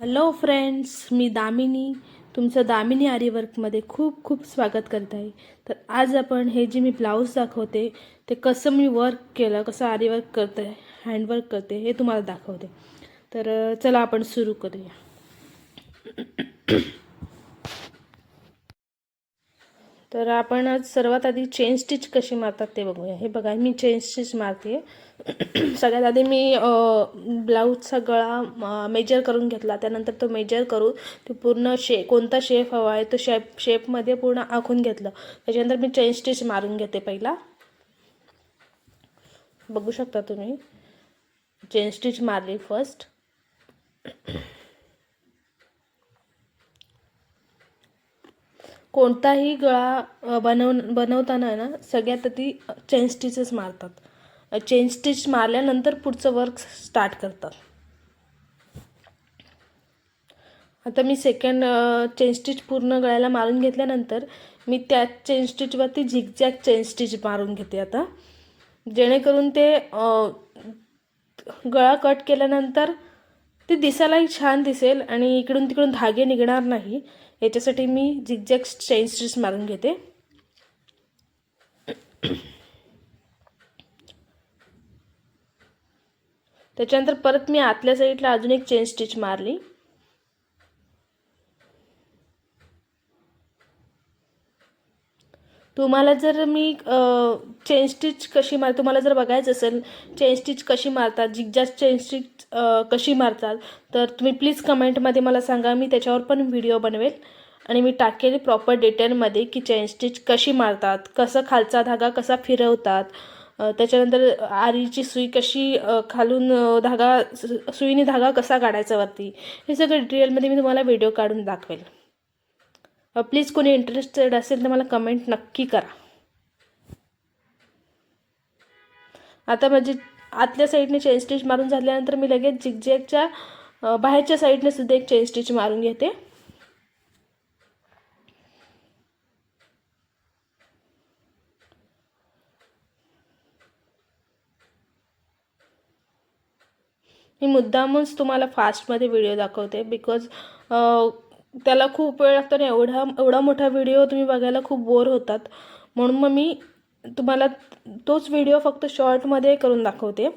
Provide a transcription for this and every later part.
Hello friends, मी दामिनी तुमचं दामिनी आरीवर्कमध्ये खूप खूप स्वागत करत आहे. तर आज आपण हे जे मी ब्लाऊज दाखवते ते कसं मी वर्क केलं, कसं आरीवर्क करते, हँडवर्क करते हे तुम्हाला दाखवते. तर चला आपण सुरू करूया. तर आपण आज सर्वात आधी चेन स्टिच कशी मारतात ते बघूया. हे बघा, मी चेन स्टिच मारते. सगळ्यात आधी मी ब्लाऊजचा गळा मेजर करून घेतला. त्यानंतर तो मेजर करून ते पूर्ण कोणता शेप हवा आहे तो शेपमध्ये पूर्ण आखून घेतलं. त्याच्यानंतर मी चेन स्टिच मारून घेते. पहिला बघू शकता तुम्ही, चेन स्टिच मारली फर्स्ट. कोणताही गळा बनवताना ना सगळ्यात आधी चेन स्टिचच मारतात. चेन स्टिच मारल्यानंतर पुढचं वर्क स्टार्ट करतात. आता मी सेकंड चेन स्टिच पूर्ण गळ्याला मारून घेतल्यानंतर मी त्या चेन स्टिचवरती झिगझॅग चेन स्टिच मारून घेते आता, जेणेकरून ते गळा कट केल्यानंतर ते दिसायलाही छान दिसेल आणि इकडून तिकडून धागे निघणार नाही. याच्यासाठी मी झिगझॅग चेन स्टिच मारून घेते. त्याच्यानंतर परत मी आतल्या साईडला अजून एक चेन स्टिच मारली. तुम्हाला जर मी चेन स्टिच कशी तुम्हाला जर बघायचं असेल चेन स्टिच कशी मारतात, झिगझॅग चेन स्टिच कशी मारतात, तर तुम्ही प्लीज कमेंटमध्ये मला सांगा. मी त्याच्यावर पण व्हिडिओ बनवेल आणि मी टाकेल प्रॉपर डिटेलमध्ये की चेन स्टिच कशी मारतात, कसं खालचा धागा कसा फिरवतात, त्याच्यानंतर आरीची सुई कशी खालून सुईने धागा कसा काढायचा वरती, हे सगळं डिटेलमध्ये मी तुम्हाला व्हिडिओ काढून दाखवेल. प्लीज कोणी इंटरेस्टेड असेल तर मला कमेंट नक्की करा. आता म्हणजे आतल्या साईडने चेन स्टिच मारून झाल्यानंतर मी लगेच झिगझॅगच्या बाहेरच्या साईडने सुद्धा एक चेन स्टिच मारून घेते. मी मुद्दामच तुम्हाला फास्टमध्ये व्हिडिओ दाखवते बिकॉज त्याला खूप वेळ लागतो आणि एवढा मोठा व्हिडिओ तुम्ही बघायला खूप बोर होतात. म्हणून मग मी तुम्हाला तोच व्हिडिओ फक्त शॉर्टमध्ये करून दाखवते.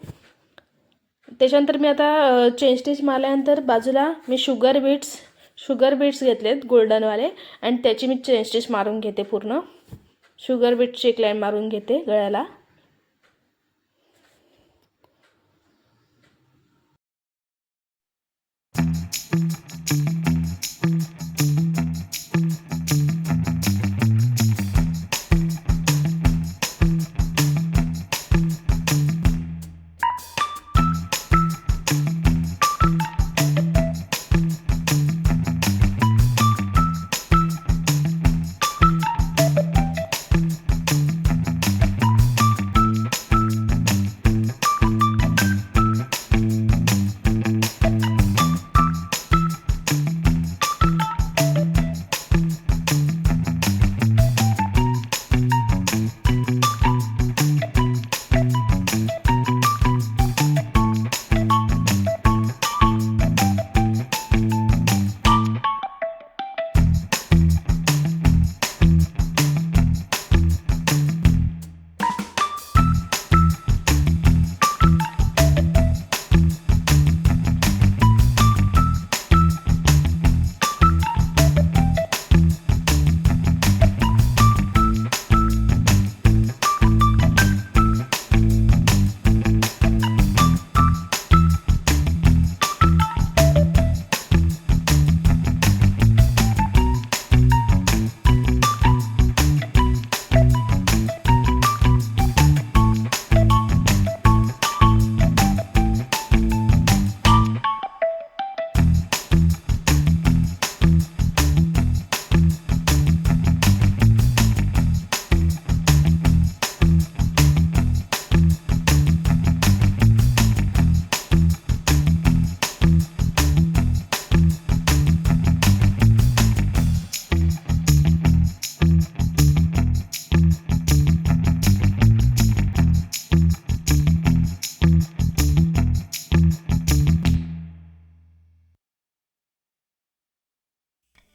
त्याच्यानंतर मी आता चेन स्टिच मारल्यानंतर बाजूला मी शुगर बीट्स घेतलेत गोल्डनवाले आणि त्याची मी चेन स्टिच मारून घेते. पूर्ण शुगर बीट्सची एक लाईन मारून घेते गळ्याला.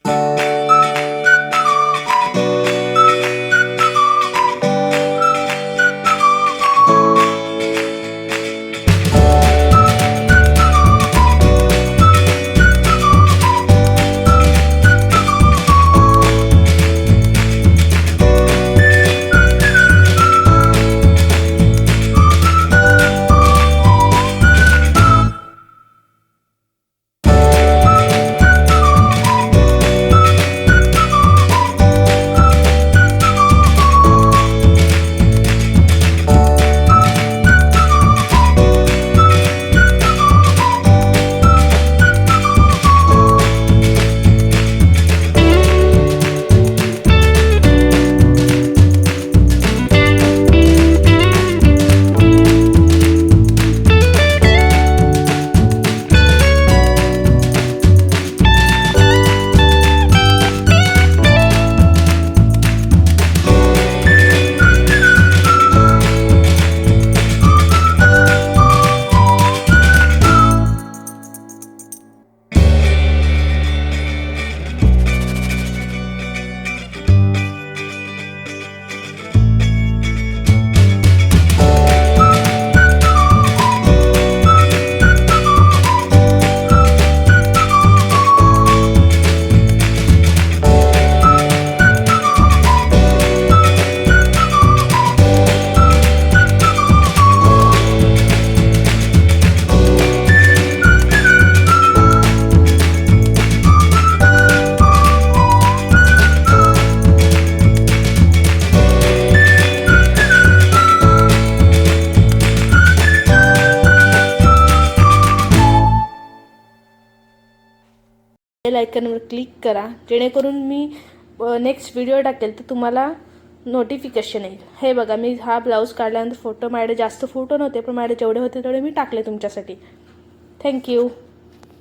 बेल आयकॉनवर क्लिक करा, जेणेकरून मी नेक्स्ट व्हिडिओ टाकेल तर तुम्हाला नोटिफिकेशन येईल. हे बघा, मी हा ब्लाऊज काढल्यानंतर फोटो माझ्याकडे जास्त फोटो नव्हते, पण माझ्याकडे जेवढे होते तेवढे मी टाकले तुमच्यासाठी. थँक्यू.